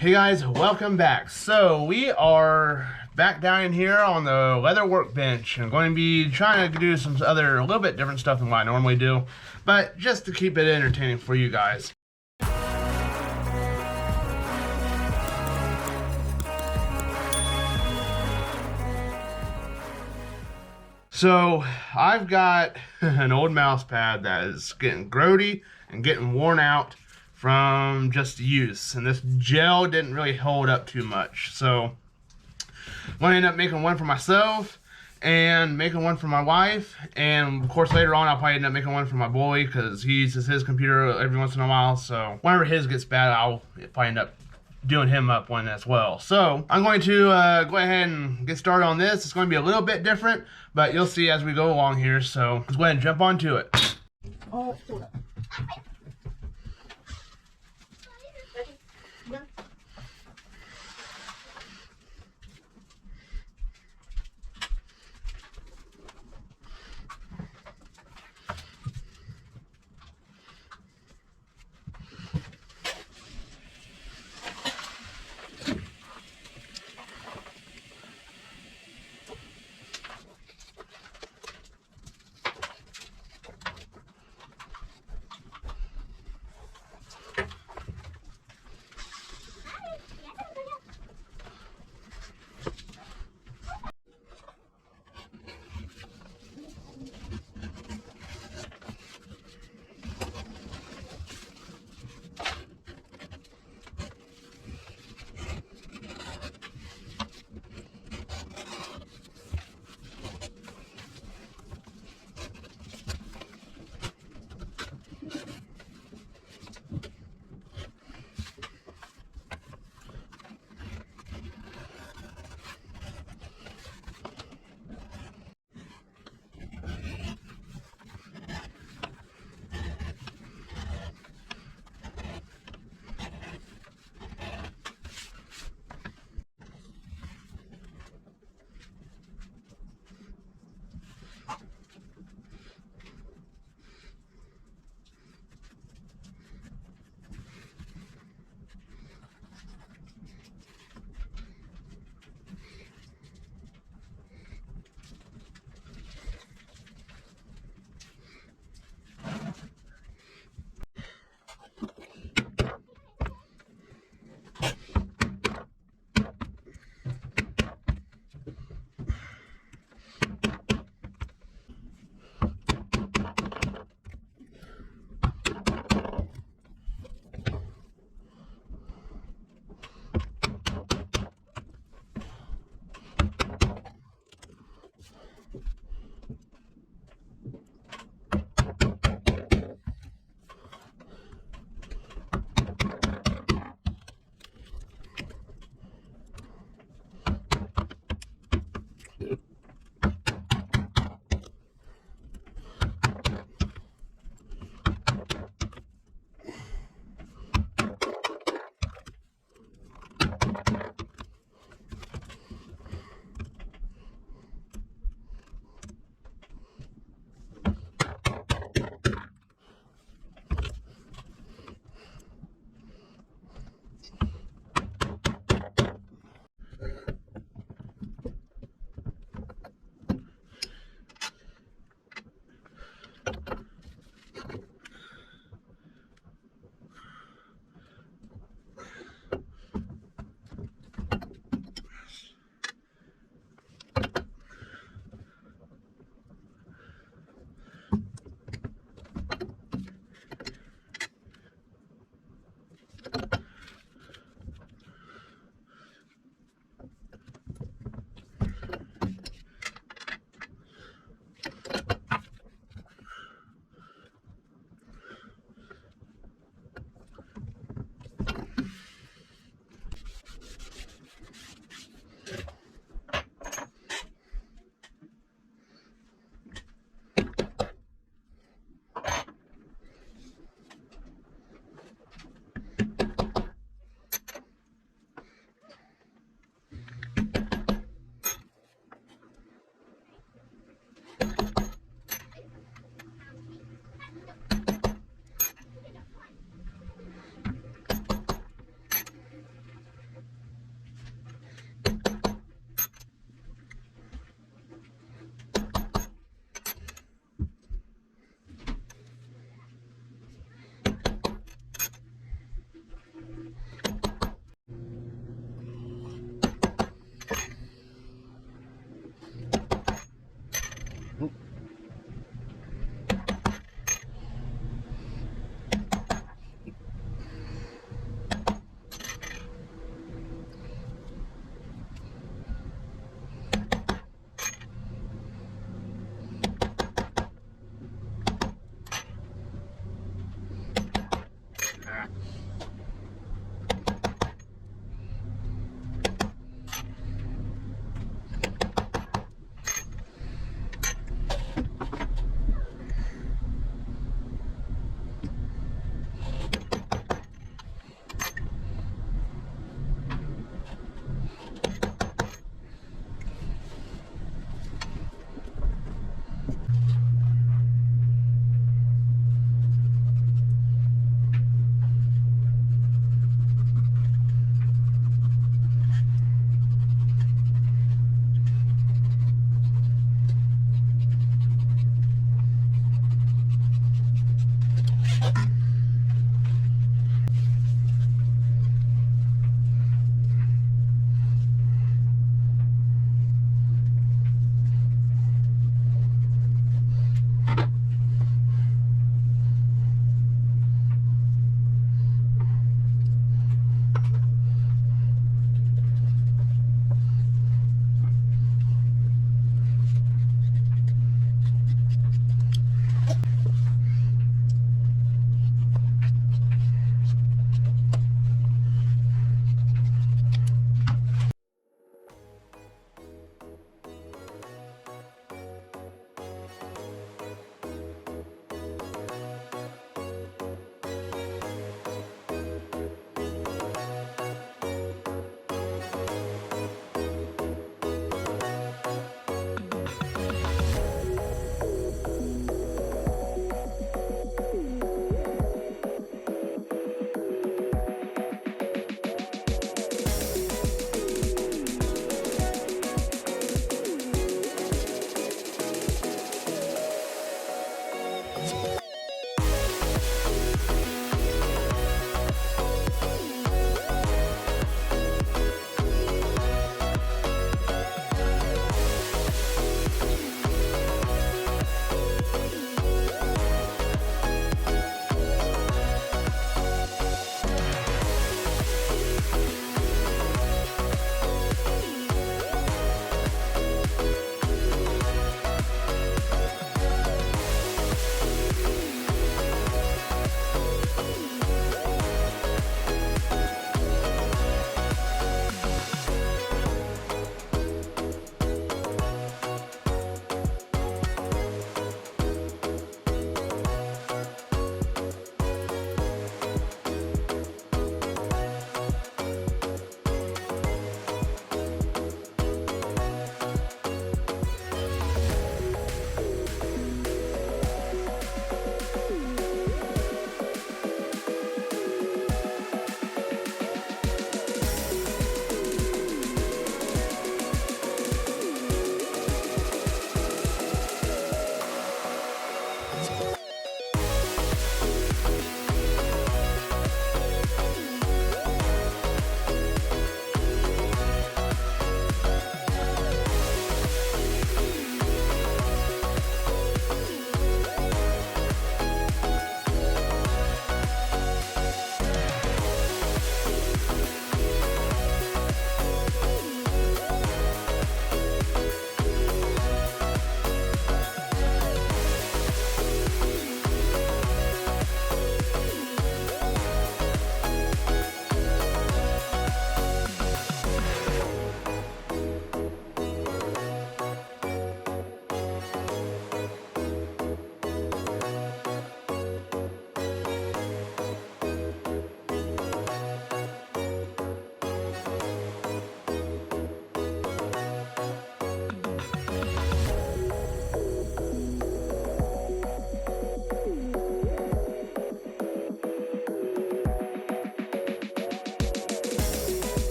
Hey guys, welcome back. So we are back down in here on the leather workbench and going to be trying to do some other a little bit different stuff than what I normally do, but just to keep it entertaining for you guys. So I've got an old mouse pad that is getting grody and getting worn out from just use, and this gel didn't really hold up too much. So I'm gonna end up making one for myself and making one for my wife, and of course later on I'll probably end up making one for my boy because he uses his computer every once in a while. So whenever his gets bad, I'll probably end up doing him up one as well. So I'm going to go ahead and get started on this. It's going to be a little bit different, but you'll see as we go along here. So let's go ahead and jump onto it. Oh, hold up.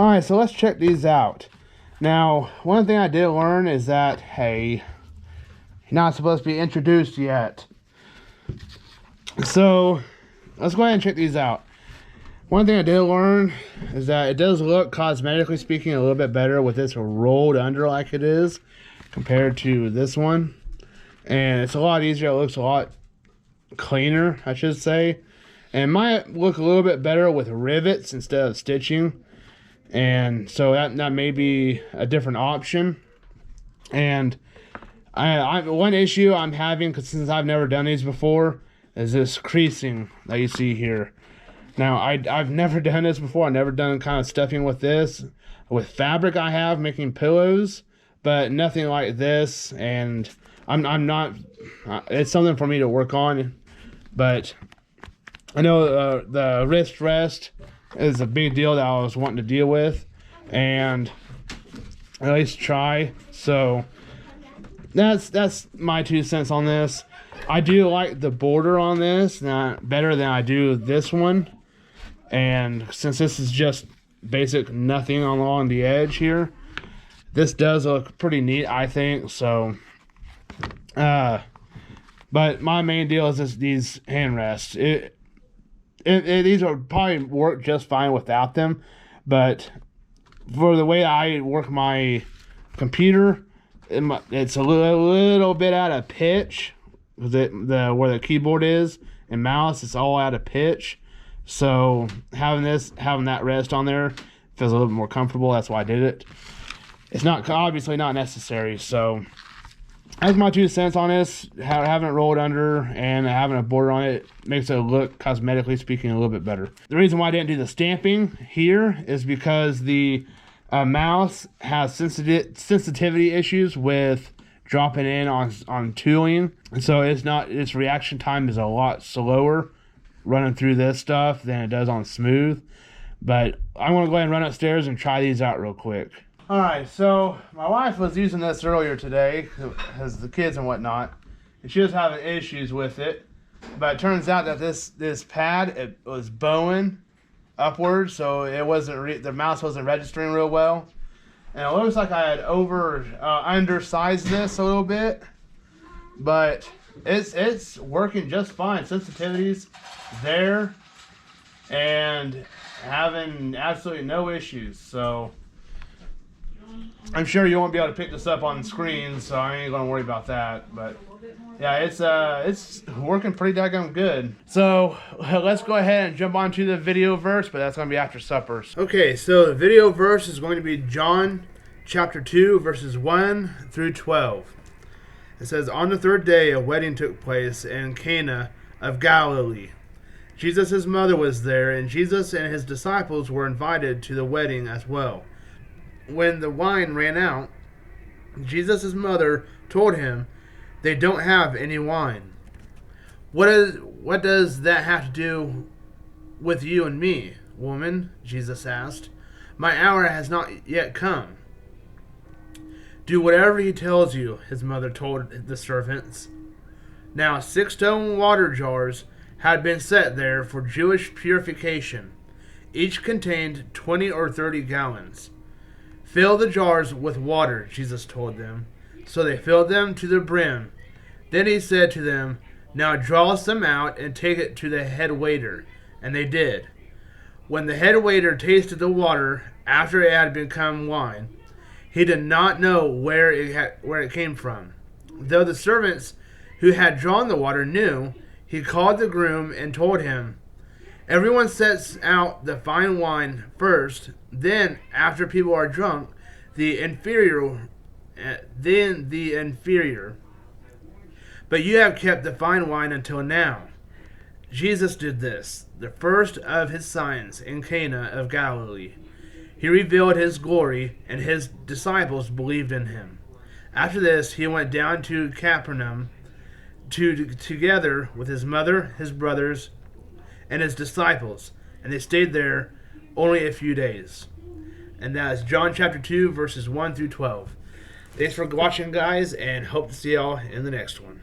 Alright, so let's check these out. Now, one thing I did learn is that, hey, you're not supposed to be introduced yet. So, let's go ahead and check these out. One thing I did learn is that it does look, cosmetically speaking, a little bit better with this rolled under like it is compared to this one. And it's a lot easier. It looks a lot cleaner, I should say. And it might look a little bit better with rivets instead of stitching. And so that may be a different option. And one issue I'm having, because since I've never done these before, is this creasing that you see here. Now, I've never done this before. I've never done kind of stuffing with this. With fabric I have, making pillows, but nothing like this. And I'm not, it's something for me to work on. But I know the wrist rest is a big deal that I was wanting to deal with. And at least try. So that's my 2 cents on this. I do like the border on this better than I do this one. And since this is just basic nothing along the edge here, this does look pretty neat, I think. So, but my main deal is just these hand rests. These would probably work just fine without them, but for the way I work my computer, it's a little bit out of pitch. Where the keyboard is and mouse, it's all out of pitch. So having that rest on there feels a little bit more comfortable. That's why I did it. It's not obviously not necessary. So that's my 2 cents on this. Having it rolled under and having a border on it makes it look, cosmetically speaking, a little bit better. The reason why I didn't do the stamping here is because the mouse has sensitivity issues with dropping in on tooling, and so its reaction time is a lot slower running through this stuff than it does on smooth. But I'm gonna go ahead and run upstairs and try these out real quick. All right, so my wife was using this earlier today as the kids and whatnot, and she was having issues with it. But it turns out that this pad, it was bowing upwards, so it wasn't the mouse wasn't registering real well. And it looks like I had undersized this a little bit, but it's working just fine. Sensitivity's there and having absolutely no issues. So I'm sure you won't be able to pick this up on the screen, so I ain't gonna worry about that. But yeah, it's working pretty daggone good. So let's go ahead and jump onto the video verse, but that's gonna be after supper. Okay, so the video verse is going to be John chapter 2, verses 1 through 12. It says, "On the third day a wedding took place in Cana of Galilee. Jesus' mother was there, and Jesus and his disciples were invited to the wedding as well. When the wine ran out, Jesus' mother told him, 'They don't have any wine.' 'What does that have to do with you and me, woman?' Jesus asked. 'My hour has not yet come.' 'Do whatever he tells you,' his mother told the servants. Now 6 stone water jars had been set there for Jewish purification. Each contained 20 or 30 gallons. 'Fill the jars with water,' Jesus told them. So they filled them to the brim. Then he said to them, 'Now draw some out and take it to the head waiter.' And they did. When the head waiter tasted the water after it had become wine, he did not know where it came from. Though the servants who had drawn the water knew, he called the groom and told him, 'Everyone sets out the fine wine first, then, after people are drunk, the inferior. But you have kept the fine wine until now.' Jesus did this, the first of his signs in Cana of Galilee. He revealed his glory, and his disciples believed in him. After this, he went down to Capernaum together with his mother, his brothers, and his disciples, and they stayed there only a few days." And that is John chapter 2, verses 1 through 12. Thanks for watching, guys, and hope to see y'all in the next one.